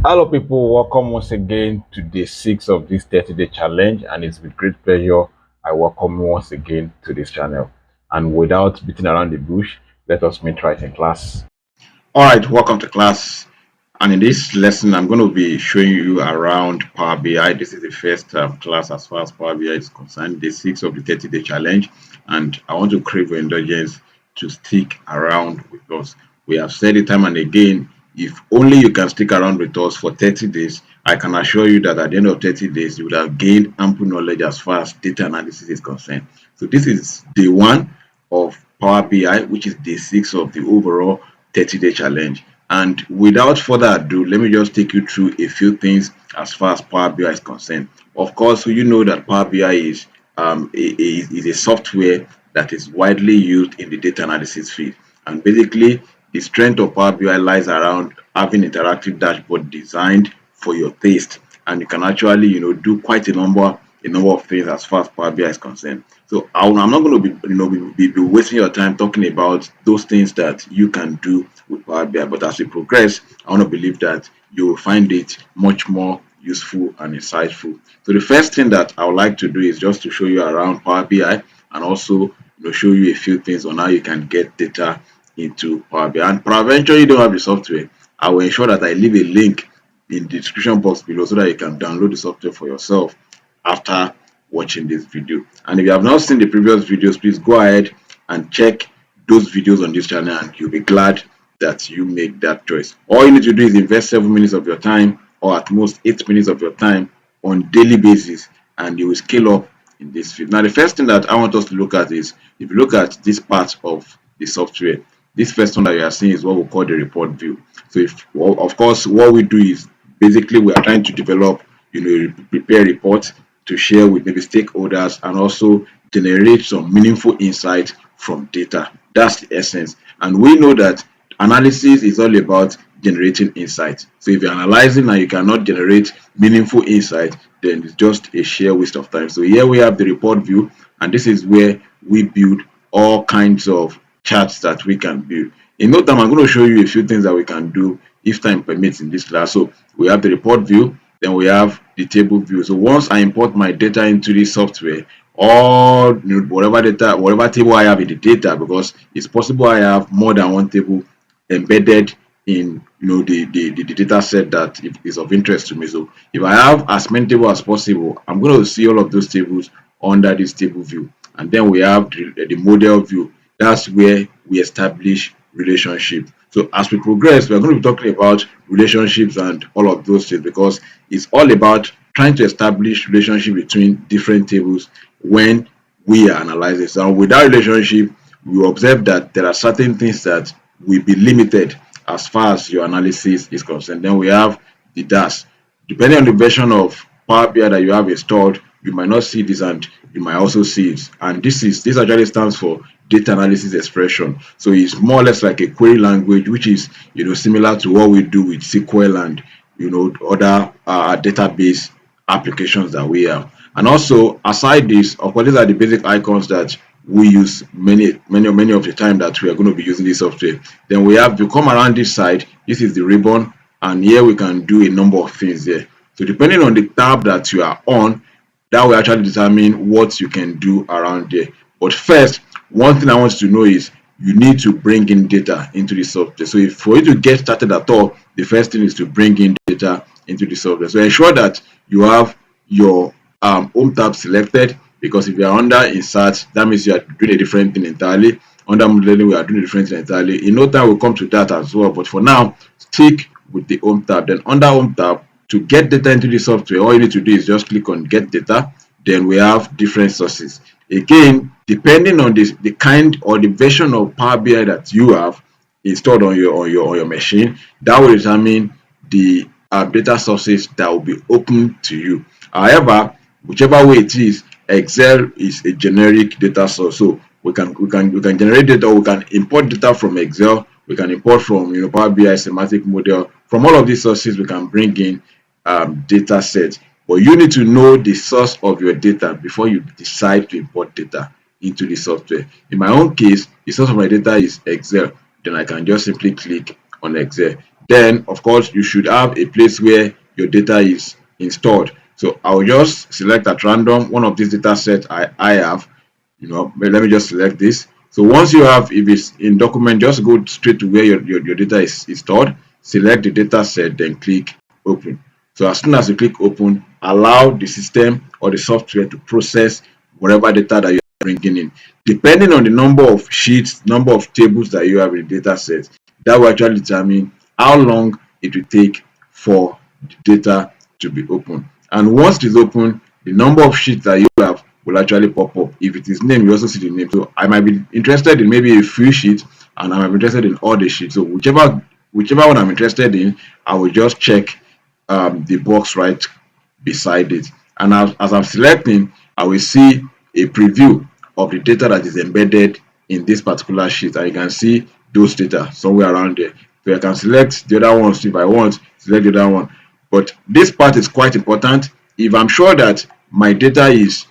Hello, people. Welcome once again to day 6 of this 30-day challenge, and it's with great pleasure I welcome you once again to this channel. And without beating around the bush, let us meet right in class. All right, welcome to class. And in this lesson, I'm going to be showing you around Power BI. This is the first class as far as Power BI is concerned, day 6 of the 30-day challenge. And I want to crave your indulgence to stick around with us. We have said it time and again, if only you can stick around with us for 30 days, I can assure you that at the end of 30 days, you would have gained ample knowledge as far as data analysis is concerned. So this is day 1 of Power BI, which is day 6 of the overall 30-day challenge. And without further ado, let me just take you through a few things as far as Power BI is concerned. Of course, you know that Power BI is a software that is widely used in the data analysis field. And basically, the strength of Power BI lies around having interactive dashboard designed for your taste, and you can actually do quite a number of things as far as Power BI is concerned. So I'm not going to be wasting your time talking about those things that you can do with Power BI. But as we progress, I want to believe that you will find it much more useful and insightful. So the first thing that I would like to do is just to show you around Power BI, and also show you a few things on how you can get data into Power BI. And peradventure you don't have the software, I will ensure that I leave a link in the description box below so that you can download the software for yourself after watching this video. And if you have not seen the previous videos, please go ahead and check those videos on this channel, and you'll be glad that you make that choice. All you need to do is invest 7 minutes of your time, or at most 8 minutes of your time on daily basis, and you will scale up in this field. Now, the first thing that I want us to look at is, if you look at this part of the software, this first one that you are seeing is what we call the report view. So if, well, of course, what we do is basically we are trying to develop, prepare reports to share with maybe stakeholders, and also generate some meaningful insight from data. That's the essence. And we know that analysis is all about generating insight. So if you're analyzing and you cannot generate meaningful insight, then it's just a sheer waste of time. So here we have the report view, and this is where we build all kinds of charts that we can build. In no time, I'm going to show you a few things that we can do if time permits in this class. So we have the report view, then we have the table view. So once I import my data into this software, or whatever table I have in the data, because it's possible I have more than one table embedded in the data set that is of interest to me. So if I have as many tables as possible, I'm going to see all of those tables under this table view. And then we have the model view. That's where we establish relationship. So as we progress, we're going to be talking about relationships and all of those things, because it's all about trying to establish relationship between different tables when we are analyzing. So with that relationship, we observe that there are certain things that will be limited as far as your analysis is concerned. Then we have the DAS. Depending on the version of Power BI that you have installed, you might not see this, and you might also see it. And this actually stands for data analysis expression. So it's more or less like a query language, which is similar to what we do with SQL and other database applications that we have. And also, aside this, of course, these are the basic icons that we use many of the time that we are going to be using this software. Then we have to come around this side. This is the ribbon, and here we can do a number of things there. So depending on the tab that you are on, that will actually determine what you can do around there. But first, one thing I want you to know is you need to bring in data into the software. So for you to get started at all, the first thing is to bring in data into the software. So ensure that you have your home tab selected, because if you are under insert, that means you are doing a different thing entirely. Under modeling, we are doing a different thing entirely. In no time, we'll come to that as well. But for now, stick with the home tab. Then under home tab, to get data into the software, all you need to do is just click on get data. Then we have different sources. Again, depending on the kind or the version of Power BI that you have installed on your machine, that will determine the data sources that will be open to you. However, whichever way it is, Excel is a generic data source. So we can generate data, we can import data from Excel, we can import from Power BI semantic model. From all of these sources, we can bring in data sets. But you need to know the source of your data before you decide to import data into the software. In my own case, the source of my data is Excel. Then I can just simply click on Excel. Then, of course, you should have a place where your data is installed. So I'll just select at random one of these data sets I have. But let me just select this. So once you have, if it's in document, just go straight to where your data is stored. Select the data set, then click open. So as soon as you click open, allow the system or the software to process whatever data that you are bringing in. Depending on the number of sheets, number of tables that you have in the data set, that will actually determine how long it will take for the data to be open. And once it is open, the number of sheets that you have will actually pop up. If it is name, you also see the name. So I might be interested in maybe a few sheets, and I might be interested in all the sheets. So whichever one I'm interested in, I will just check the box right beside it. And as I'm selecting, I will see a preview of the data that is embedded in this particular sheet. And you can see those data somewhere around there. So I can select the other ones if I want, select the other one. But this part is quite important. If I'm sure that my data is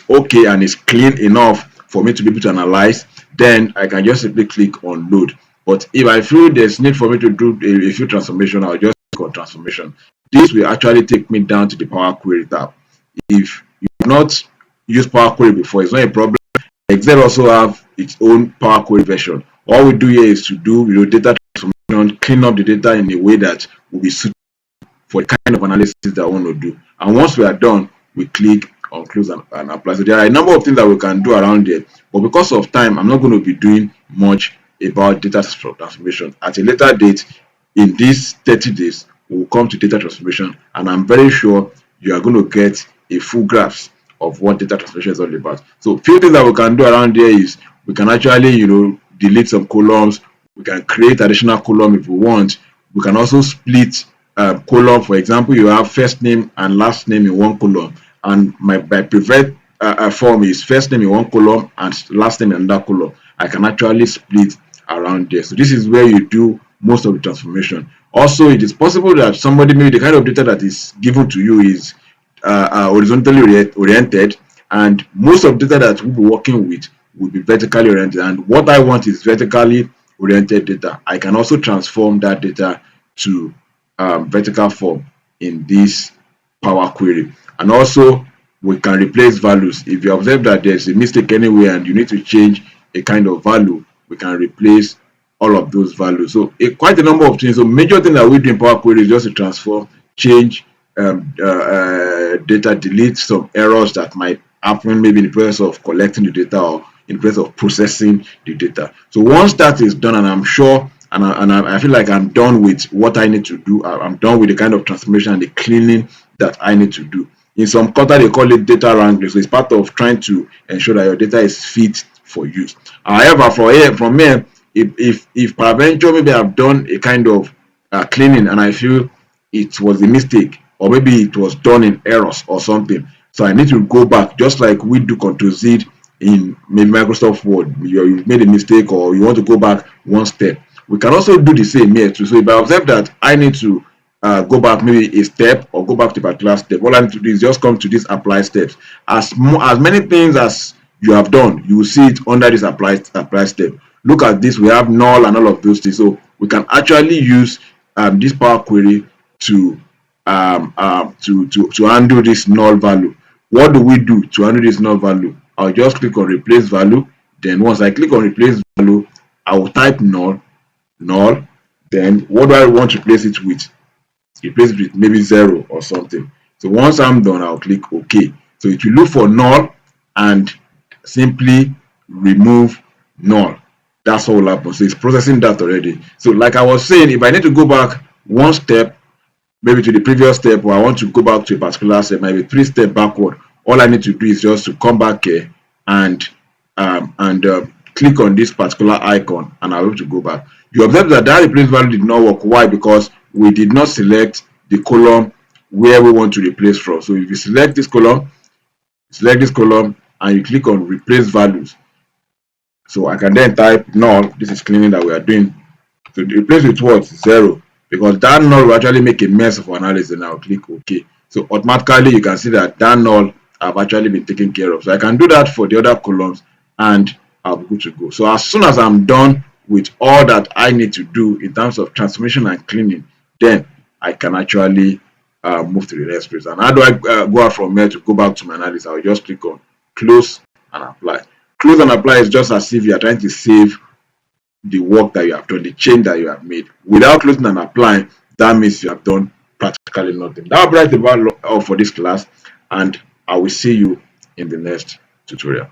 okay and is clean enough for me to be able to analyze, then I can just simply click on load. But if I feel there's need for me to do a few transformation, I'll just click on transformation. This will actually take me down to the Power Query tab. If you've not used Power Query before, it's not a problem. Excel also have its own Power Query version. All we do here is to do data transformation, clean up the data in a way that will be suitable for the kind of analysis that I want to do. And once we are done, we click on close and apply. So there are a number of things that we can do around there, but because of time, I'm not going to be doing much about data transformation. At a later date, in these 30 days, we'll come to data transformation, and I'm very sure you are going to get a full grasp of what data transformation is all about. So few things that we can do around there is we can actually, delete some columns. We can create additional column if we want. We can also split column. For example, you have first name and last name in one column, and my preferred form is first name in one column and last name in another column. I can actually split around there. So this is where you do most of the transformation. Also, it is possible that somebody, maybe the kind of data that is given to you is horizontally oriented, and most of the data that we'll be working with will be vertically oriented. And what I want is vertically oriented data. I can also transform that data to vertical form in this Power Query. And also, we can replace values. If you observe that there's a mistake anywhere and you need to change a kind of value, we can replace all of those values. So quite a number of things. So major thing that we do in Power Query is just to transform, change data, delete some errors that might happen maybe in the process of collecting the data or in the process of processing the data. So once that is done, and I'm sure and I feel like I'm done with what I need to do, I'm done with the kind of transformation and the cleaning that I need to do. In some quarter, they call it data wrangling. So it's part of trying to ensure that your data is fit for use. However, from here, if peradventure maybe I've done a kind of cleaning and I feel it was a mistake, or maybe it was done in errors or something, so I need to go back, just like we do Control Z in maybe Microsoft Word. You made a mistake or you want to go back one step. We can also do the same here too. So if I observe that I need to go back maybe a step or go back to a particular step, all I need to do is just come to this apply steps. As many things as you have done, you will see it under this apply step. Look at this, we have null and all of those things. So we can actually use this Power Query to handle this null value. What do we do to handle this null value? I'll just click on replace value. Then once I click on replace value, I will type null. Then what do I want to replace it with? Replace it with maybe 0 or something. So once I'm done, I'll click OK. So it will look for null and simply remove null. That's what will happen. So it's processing that already. So like I was saying, if I need to go back one step, maybe to the previous step, or I want to go back to a particular step, maybe 3 steps backward, all I need to do is just to come back here and click on this particular icon, and I'll be able to go back. You observe that replace value did not work. Why? Because we did not select the column where we want to replace from. So if you select this column, and you click on replace values, so I can then type null. This is cleaning that we are doing. So replace with what? 0, because that null will actually make a mess of analysis, and I'll click OK. So automatically you can see that null have actually been taken care of. So I can do that for the other columns and I'll be good to go. So as soon as I'm done with all that I need to do in terms of transformation and cleaning, then I can actually move to the next place. And how do I go out from here to go back to my analysis? I'll just click on close and apply. Close and apply is just as if you are trying to save the work that you have done, the change that you have made. Without closing and applying, that means you have done practically nothing. That will be right about all for this class, and I will see you in the next tutorial.